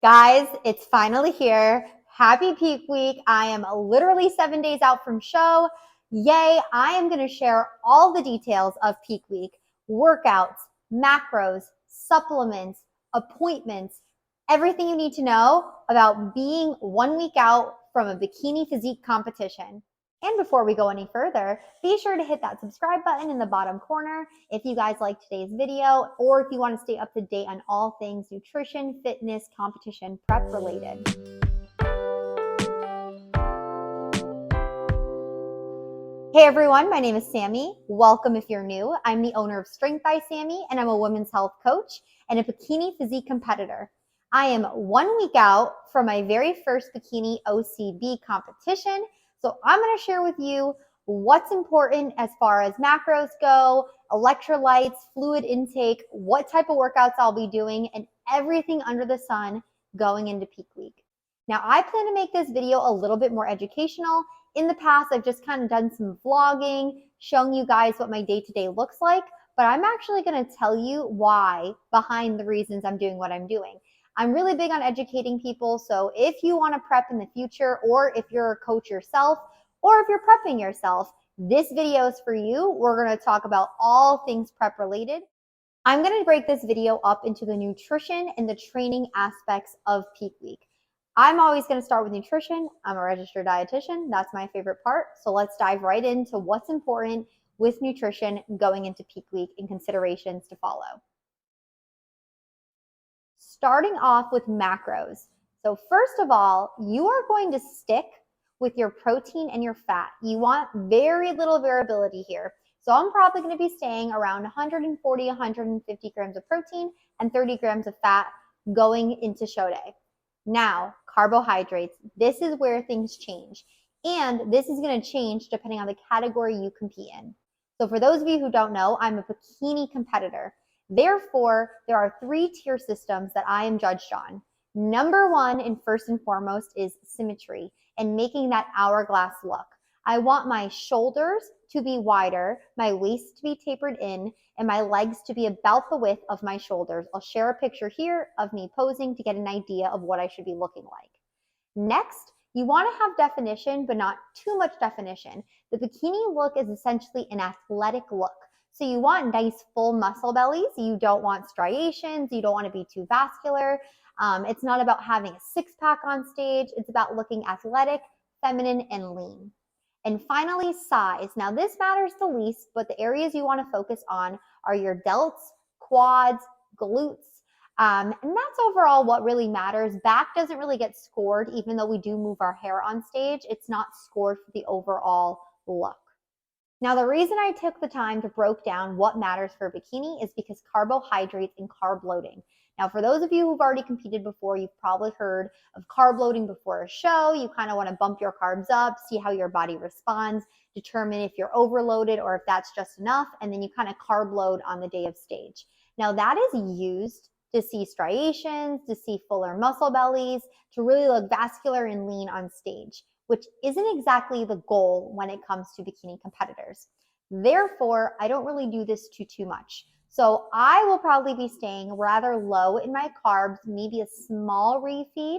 Guys, it's finally here. Happy peak week. I am literally 7 days out from show. Yay. I am going to share all the details of peak week, workouts, macros, supplements, appointments, everything you need to know about being 1 week out from a bikini physique competition. And before we go any further, be sure to hit that subscribe button in the bottom corner if you guys like today's video, or if you want to stay up to date on all things nutrition, fitness, competition, prep related. Hey everyone, my name is Sammy. Welcome if you're new. I'm the owner of Strength by Sammy, and I'm a women's health coach and a bikini physique competitor. I am 1 week out from my very first bikini OCB competition, so I'm going to share with you what's important as far as macros go, electrolytes, fluid intake, what type of workouts I'll be doing, and everything under the sun going into peak week. Now, I plan to make this video a little bit more educational. In the past, I've just kind of done some vlogging, showing you guys what my day-to-day looks like, but I'm actually going to tell you why behind the reasons I'm doing what I'm doing. I'm really big on educating people, so if you want to prep in the future, or if you're a coach yourself, or if you're prepping yourself, this video is for you. We're going to talk about all things prep related. I'm going to break this video up into the nutrition and the training aspects of peak week. I'm always going to start with nutrition. I'm a registered dietitian. That's my favorite part. So let's dive right into what's important with nutrition going into peak week and considerations to follow. Starting off with macros. So first of all, you are going to stick with your protein and your fat. You want very little variability here. So I'm probably going to be staying around 140, 150 grams of protein and 30 grams of fat going into show day. Now, carbohydrates, this is where things change. And this is going to change depending on the category you compete in. So for those of you who don't know, I'm a bikini competitor. Therefore, there are 3 tier systems that I am judged on. Number 1 and first and foremost is symmetry and making that hourglass look. I want my shoulders to be wider, my waist to be tapered in, and my legs to be about the width of my shoulders. I'll share a picture here of me posing to get an idea of what I should be looking like. Next, you want to have definition, but not too much definition. The bikini look is essentially an athletic look. So you want nice full muscle bellies. You don't want striations. You don't want to be too vascular. It's not about having a six-pack on stage. It's about looking athletic, feminine, and lean. And finally, size. Now, this matters the least, but the areas you want to focus on are your delts, quads, glutes, and that's overall what really matters. Back doesn't really get scored, even though we do move our hair on stage. It's not scored for the overall look. Now, the reason I took the time to break down what matters for a bikini is because carbohydrates and carb loading. Now, for those of you who've already competed before, you've probably heard of carb loading before a show. You kind of want to bump your carbs up, see how your body responds, determine if you're overloaded or if that's just enough, and then you kind of carb load on the day of stage. Now, that is used to see striations, to see fuller muscle bellies, to really look vascular and lean on stage, which isn't exactly the goal when it comes to bikini competitors. Therefore, I don't really do this too much. So I will probably be staying rather low in my carbs, maybe a small refeed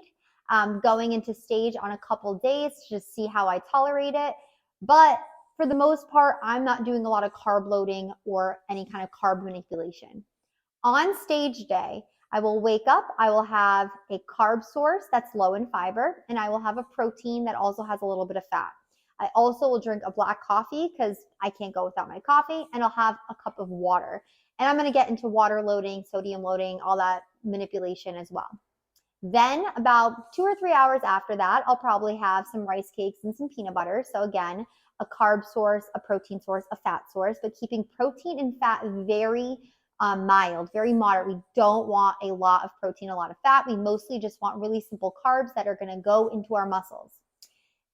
going into stage on a couple days to just see how I tolerate it. But for the most part, I'm not doing a lot of carb loading or any kind of carb manipulation. On stage day, I will wake up, I will have a carb source that's low in fiber, and I will have a protein that also has a little bit of fat. I also will drink a black coffee because I can't go without my coffee, and I'll have a cup of water. And I'm going to get into water loading, sodium loading, all that manipulation as well. Then about 2 or 3 hours after that, I'll probably have some rice cakes and some peanut butter. So again, a carb source, a protein source, a fat source, but keeping protein and fat very mild, very moderate. We don't want a lot of protein, a lot of fat. We mostly just want really simple carbs that are going to go into our muscles.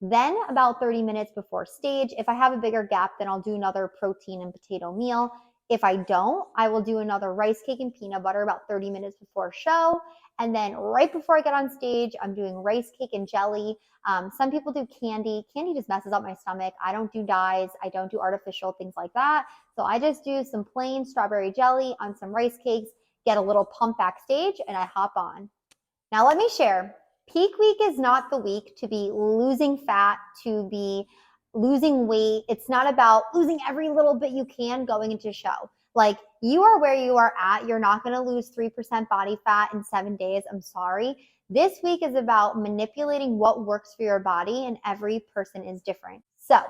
Then about 30 minutes before stage, if I have a bigger gap, then I'll do another protein and potato meal. If I don't, I will do another rice cake and peanut butter about 30 minutes before show. And then right before I get on stage, I'm doing rice cake and jelly. Some people do candy. Candy just messes up my stomach. I don't do dyes. I don't do artificial things like that. So I just do some plain strawberry jelly on some rice cakes, get a little pump backstage, and I hop on. Now let me share, peak week is not the week to be losing fat, to be losing weight. It's not about losing every little bit you can going into show. Like, you are where you are at. You're not going to lose 3% body fat in 7 days. I'm sorry. This week is about manipulating what works for your body, and every person is different. So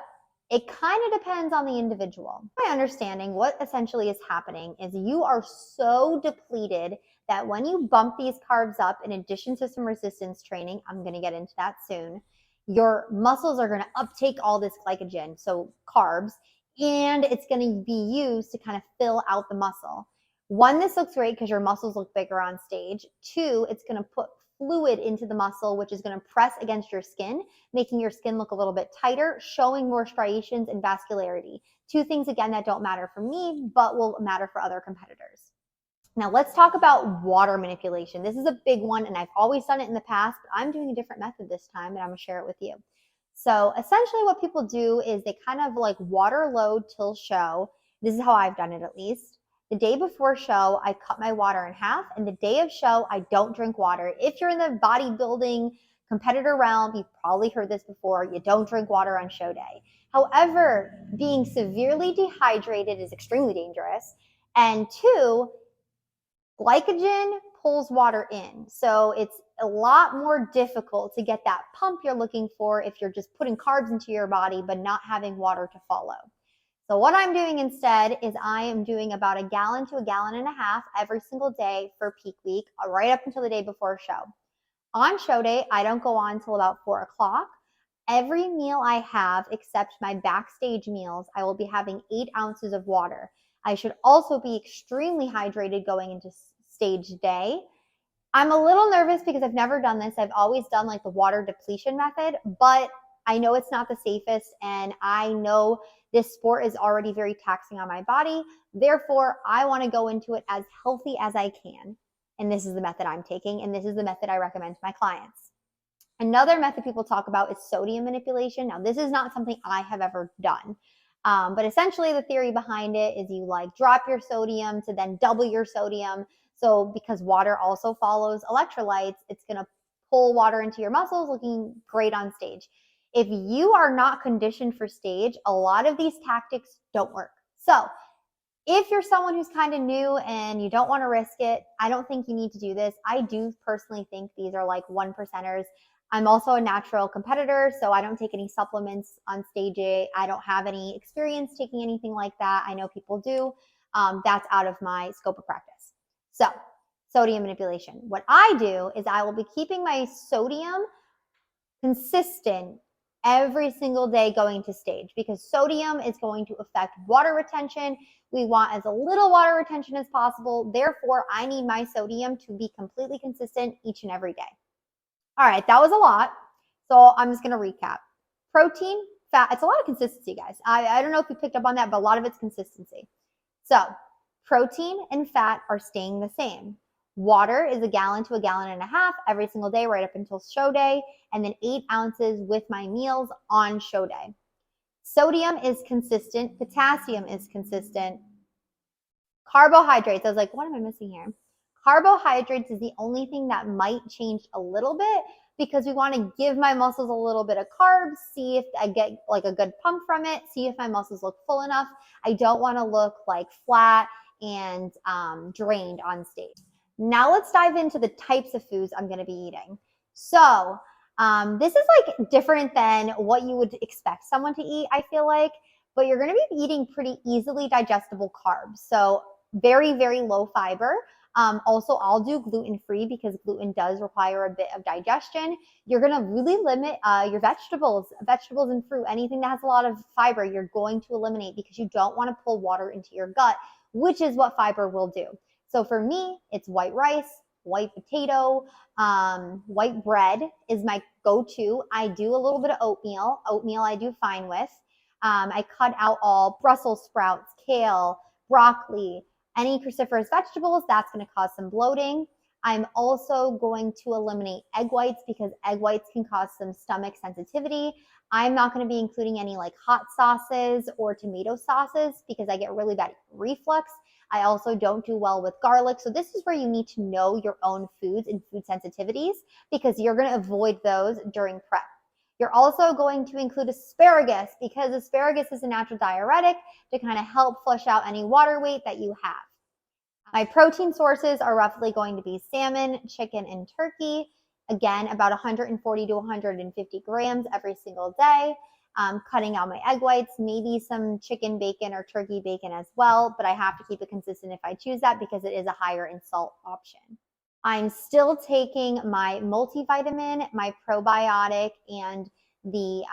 it kind of depends on the individual. My understanding, what essentially is happening is you are so depleted that when you bump these carbs up, in addition to some resistance training, I'm going to get into that soon, your muscles are going to uptake all this glycogen, so carbs, and it's going to be used to kind of fill out the muscle. One, this looks great because your muscles look bigger on stage. Two, it's going to put fluid into the muscle, which is going to press against your skin, making your skin look a little bit tighter, showing more striations and vascularity. Two things, again, that don't matter for me, but will matter for other competitors. Now let's talk about water manipulation. This is a big one, and I've always done it in the past, but I'm doing a different method this time, and I'm gonna share it with you. So essentially what people do is they kind of like water load till show. This is how I've done it, at least. The day before show, I cut my water in half, and the day of show, I don't drink water. If you're in the bodybuilding competitor realm, you've probably heard this before, you don't drink water on show day. However, being severely dehydrated is extremely dangerous. And two, glycogen pulls water in. So it's a lot more difficult to get that pump you're looking for if you're just putting carbs into your body but not having water to follow. So what I'm doing instead is I am doing about 1 gallon to 1.5 gallons every single day for peak week, right up until the day before show. On show day, I don't go on until about 4 o'clock. Every meal I have, except my backstage meals, I will be having 8 ounces of water. I should also be extremely hydrated going into stage day. I'm a little nervous because I've never done this. I've always done like the water depletion method, but I know it's not the safest, and I know this sport is already very taxing on my body. Therefore, I want to go into it as healthy as I can. And this is the method I'm taking, and this is the method I recommend to my clients. Another method people talk about is sodium manipulation. Now, this is not something I have ever done. But essentially the theory behind it is you like drop your sodium to then double your sodium. So because water also follows electrolytes, it's going to pull water into your muscles, looking great on stage. If you are not conditioned for stage, a lot of these tactics don't work. So if you're someone who's kind of new and you don't want to risk it, I don't think you need to do this. I do personally think these are like 1%ers. I'm also a natural competitor, so I don't take any supplements on stage A. I don't have any experience taking anything like that. I know people do. That's out of my scope of practice. So sodium manipulation. What I do is I will be keeping my sodium consistent every single day going to stage, because sodium is going to affect water retention. We want as little water retention as possible. Therefore, I need my sodium to be completely consistent each and every day. All right, that was a lot. So I'm just going to recap. Protein, fat, it's a lot of consistency, guys. I don't know if you picked up on that, but a lot of it's consistency. So protein and fat are staying the same. Water is 1 gallon to 1.5 gallons every single day right up until show day, and then 8 ounces with my meals on show day. Sodium is consistent. Potassium is consistent. Carbohydrates, I was like, what am I missing here? Carbohydrates is the only thing that might change a little bit, because we want to give my muscles a little bit of carbs, see if I get like a good pump from it, see if my muscles look full enough. I don't want to look like flat and drained on stage. Now let's dive into the types of foods I'm going to be eating. So this is like different than what you would expect someone to eat, I feel like, but you're going to be eating pretty easily digestible carbs. So very, very low fiber. Also, I'll do gluten-free because gluten does require a bit of digestion. You're going to really limit your vegetables and fruit. Anything that has a lot of fiber, you're going to eliminate, because you don't want to pull water into your gut, which is what fiber will do. So for me, it's white rice, white potato, white bread is my go-to. I do a little bit of oatmeal. Oatmeal I do fine with. I cut out all Brussels sprouts, kale, broccoli, any cruciferous vegetables. That's going to cause some bloating. I'm also going to eliminate egg whites, because egg whites can cause some stomach sensitivity. I'm not going to be including any like hot sauces or tomato sauces, because I get really bad reflux. I also don't do well with garlic. So this is where you need to know your own foods and food sensitivities because you're going to avoid those during prep. You're also going to include asparagus because asparagus is a natural diuretic to kind of help flush out any water weight that you have. My protein sources are roughly going to be salmon, chicken, and turkey. Again, about 140 to 150 grams every single day. Cutting out my egg whites, maybe some chicken bacon or turkey bacon as well, but I have to keep it consistent if I choose that because it is a higher in salt option. I'm still taking my multivitamin, my probiotic, and the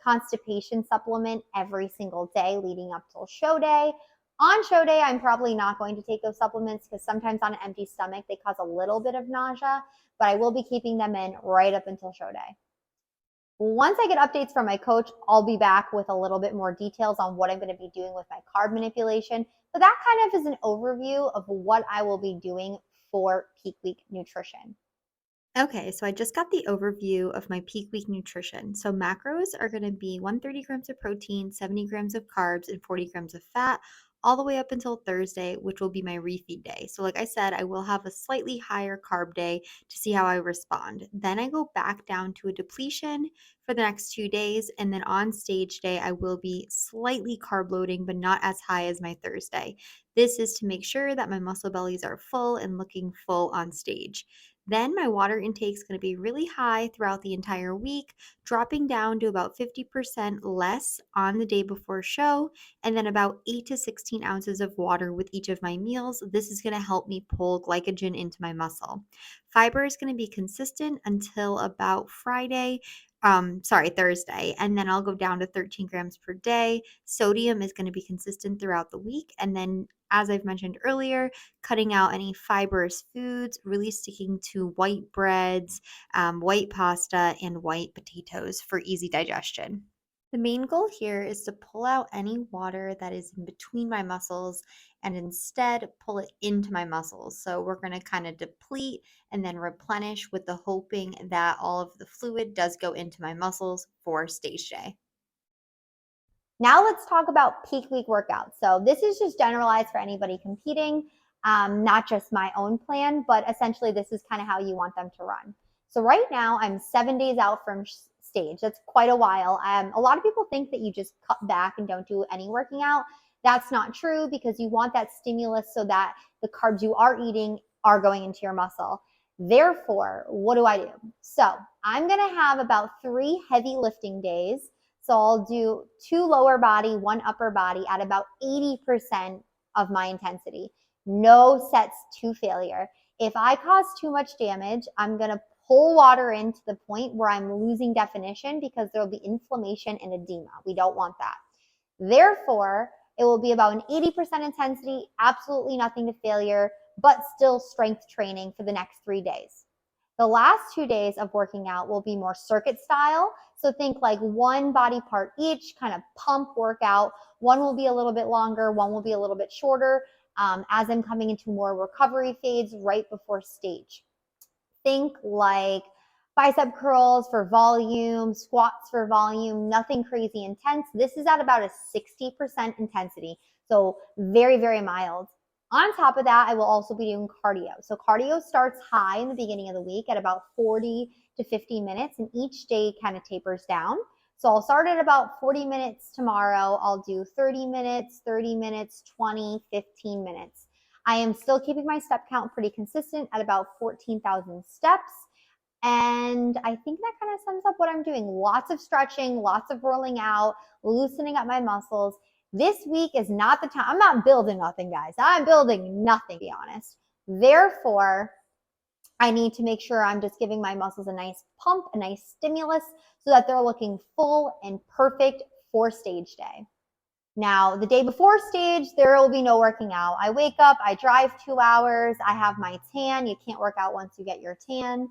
constipation supplement every single day leading up till show day. On show day, I'm probably not going to take those supplements because sometimes on an empty stomach, they cause a little bit of nausea, but I will be keeping them in right up until show day. Once I get updates from my coach, I'll be back with a little bit more details on what I'm going to be doing with my carb manipulation. But that kind of is an overview of what I will be doing for peak week nutrition. Okay, so I just got the overview of my peak week nutrition. So macros are going to be 130 grams of protein, 70 grams of carbs, and 40 grams of fat, all the way up until Thursday, which will be my refeed day. So, like I said, I will have a slightly higher carb day to see how I respond. Then I go back down to a depletion for the next 2 days. And then on stage day, I will be slightly carb loading, but not as high as my Thursday. This is to make sure that my muscle bellies are full and looking full on stage. Then my water intake is going to be really high throughout the entire week, dropping down to about 50% less on the day before show, and then about 8 to 16 ounces of water with each of my meals. This is going to help me pull glycogen into my muscle. Fiber is going to be consistent until about Thursday, and then I'll go down to 13 grams per day. Sodium is going to be consistent throughout the week, and then as I've mentioned earlier, cutting out any fibrous foods, really sticking to white breads, white pasta, and white potatoes for easy digestion. The main goal here is to pull out any water that is in between my muscles and instead pull it into my muscles. So we're going to kind of deplete and then replenish with the hoping that all of the fluid does go into my muscles for stage day. Now let's talk about peak week workouts. So this is just generalized for anybody competing, not just my own plan, but essentially this is kind of how you want them to run. So right now I'm 7 days out from stage. That's quite a while. A lot of people think that you just cut back and don't do any working out. That's not true because you want that stimulus so that the carbs you are eating are going into your muscle. Therefore, what do? So I'm going to have about 3 heavy lifting days. So I'll do 2 lower body, 1 upper body at about 80% of my intensity. No sets to failure. If I cause too much damage, I'm going to pull water in to the point where I'm losing definition because there will be inflammation and edema. We don't want that. Therefore, it will be about an 80% intensity, absolutely nothing to failure, but still strength training for the next 3 days. The last 2 days of working out will be more circuit style. So think like 1 body part each, kind of pump workout. One will be a little bit longer, one will be a little bit shorter as I'm coming into more recovery phase right before stage. Think like bicep curls for volume, squats for volume, nothing crazy intense. This is at about a 60% intensity. So very, very mild. On top of that, I will also be doing cardio. So cardio starts high in the beginning of the week at about 40 to 50 minutes, and each day kind of tapers down. So I'll start at about 40 minutes tomorrow. I'll do 30 minutes, 20, 15 minutes. I am still keeping my step count pretty consistent at about 14,000 steps. And I think that kind of sums up what I'm doing. Lots of stretching, lots of rolling out, loosening up my muscles. This week is not the time. I'm not building nothing, guys. I'm building nothing, to be honest. Therefore, I need to make sure I'm just giving my muscles a nice pump, a nice stimulus, so that they're looking full and perfect for stage day. Now, the day before stage, there will be no working out. I wake up, I drive 2 hours, I have my tan. You can't work out once you get your tan.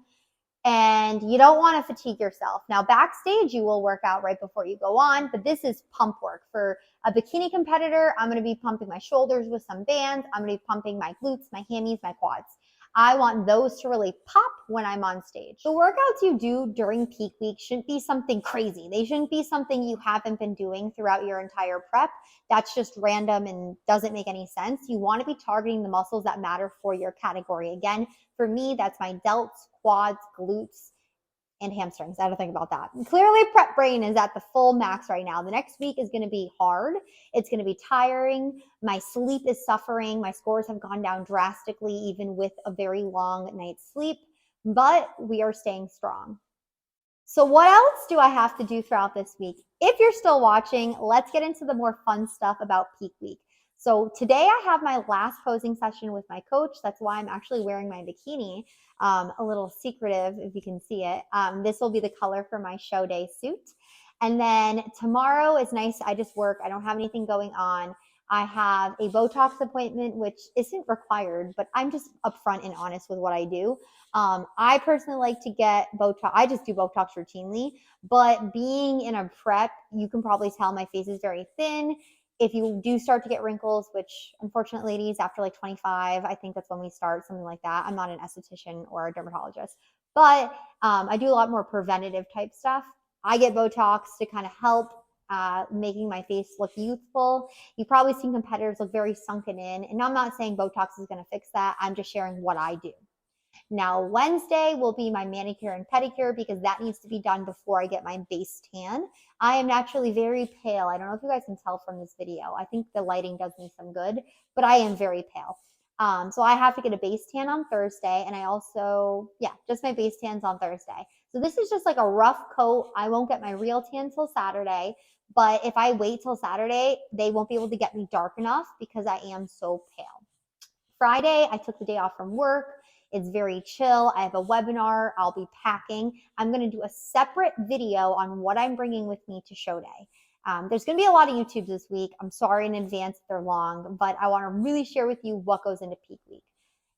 And you don't want to fatigue yourself. Now, backstage, you will work out right before you go on, but this is pump work. For a bikini competitor, I'm going to be pumping my shoulders with some bands. I'm going to be pumping my glutes, my hammies, my quads. I want those to really pop when I'm on stage. The workouts you do during peak week shouldn't be something crazy. They shouldn't be something you haven't been doing throughout your entire prep. That's just random and doesn't make any sense. You want to be targeting the muscles that matter for your category. Again, for me, that's my delts, quads, glutes, and hamstrings. I had to think about that. And clearly, prep brain is at the full max right now. The next week is going to be hard. It's going to be tiring. My sleep is suffering. My scores have gone down drastically, even with a very long night's sleep, but we are staying strong. So what else do I have to do throughout this week? If you're still watching, let's get into the more fun stuff about peak week. So today I have my last posing session with my coach. That's why I'm actually wearing my bikini, a little secretive if you can see it. This will be the color for my show day suit. And then tomorrow is nice. I just work. I don't have anything going on. I have a Botox appointment, which isn't required, but I'm just upfront and honest with what I do. I personally like to get Botox. I just do Botox routinely, but being in a prep, you can probably tell my face is very thin. If you do start to get wrinkles, which unfortunately, ladies, after like 25, I think that's when we start, something like that. I'm not an esthetician or a dermatologist, but I do a lot more preventative type stuff. I get Botox to kind of help making my face look youthful. You've probably seen competitors look very sunken in, and I'm not saying Botox is going to fix that. I'm just sharing what I do. Now, Wednesday will be my manicure and pedicure because that needs to be done before I get my base tan. I am naturally very pale. I don't know if you guys can tell from this video. I think the lighting does me some good, but I am very pale. So I have to get a base tan on Thursday, and I also, just my base tan's on Thursday. So this is just like a rough coat. I won't get my real tan till Saturday, but if I wait till Saturday, they won't be able to get me dark enough because I am so pale. Friday, I took the day off from work. It's very chill. I have a webinar. I'll be packing. I'm going to do a separate video on what I'm bringing with me to show day. There's going to be a lot of YouTubes this week. I'm sorry in advance if they're long, but I want to really share with you what goes into peak week.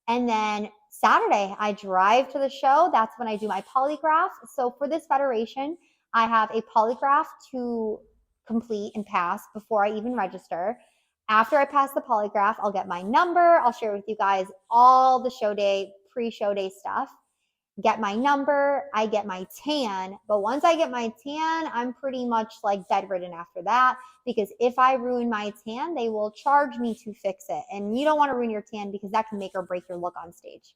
And then Saturday, I drive to the show. That's when I do my polygraph. So for this federation, I have a polygraph to complete and pass before I even register. After I pass the polygraph, I'll get my number. I'll share with you guys all the show day, pre-show day stuff. Get my number, I get my tan. But once I get my tan, I'm pretty much like bedridden after that, because if I ruin my tan, they will charge me to fix it. And you don't want to ruin your tan because that can make or break your look on stage.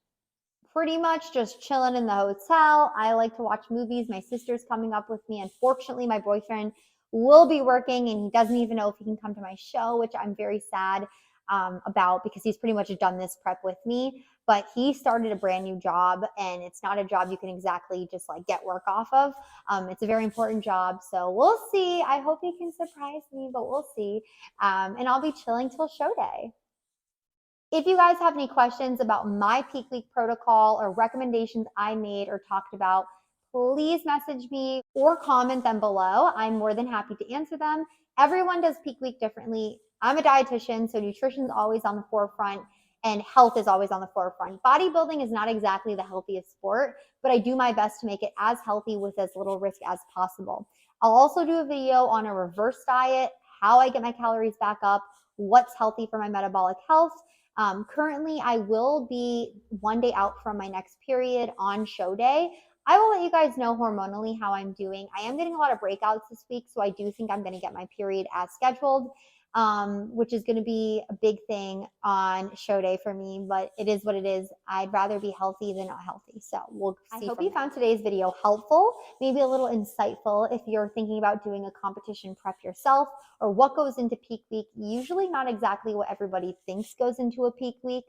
Pretty much just chilling in the hotel. I like to watch movies. My sister's coming up with me. Unfortunately, my boyfriend will be working and he doesn't even know if he can come to my show, which I'm very sad about because he's pretty much done this prep with me. But he started a brand new job, and it's not a job you can exactly just like get work off of. It's a very important job. So we'll see. I hope he can surprise me, but we'll see. And I'll be chilling till show day. If you guys have any questions about my peak week protocol or recommendations I made or talked about, please message me or comment them below. I'm more than happy to answer them. Everyone does peak week differently. I'm a dietitian, so nutrition is always on the forefront and health is always on the forefront. Bodybuilding is not exactly the healthiest sport, but I do my best to make it as healthy with as little risk as possible. I'll also do a video on a reverse diet, how I get my calories back up, what's healthy for my metabolic health. Currently, I will be one day out from my next period on show day. I will let you guys know hormonally how I'm doing. I am getting a lot of breakouts this week, so I do think I'm going to get my period as scheduled, which is going to be a big thing on show day for me, but it is what it is. I'd rather be healthy than not healthy, so we'll see. I hope you found today's video helpful, maybe a little insightful if you're thinking about doing a competition prep yourself or what goes into peak week. Usually not exactly what everybody thinks goes into a peak week.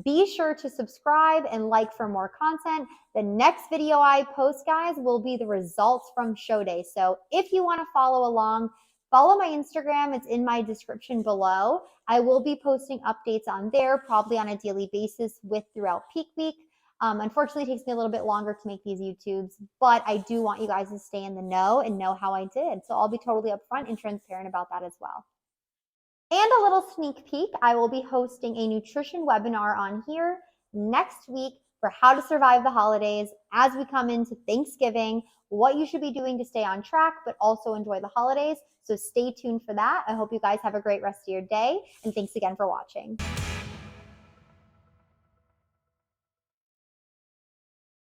Be sure to subscribe and like for more content. The next video I post, guys, will be the results from show day. So if you want to follow along, follow my Instagram. It's in my description below. I will be posting updates on there, probably on a daily basis throughout peak week. Unfortunately, it takes me a little bit longer to make these YouTubes, but I do want you guys to stay in the know and know how I did. So I'll be totally upfront and transparent about that as well. And a little sneak peek, I will be hosting a nutrition webinar on here next week for how to survive the holidays as we come into Thanksgiving, what you should be doing to stay on track, but also enjoy the holidays. So stay tuned for that. I hope you guys have a great rest of your day, and thanks again for watching.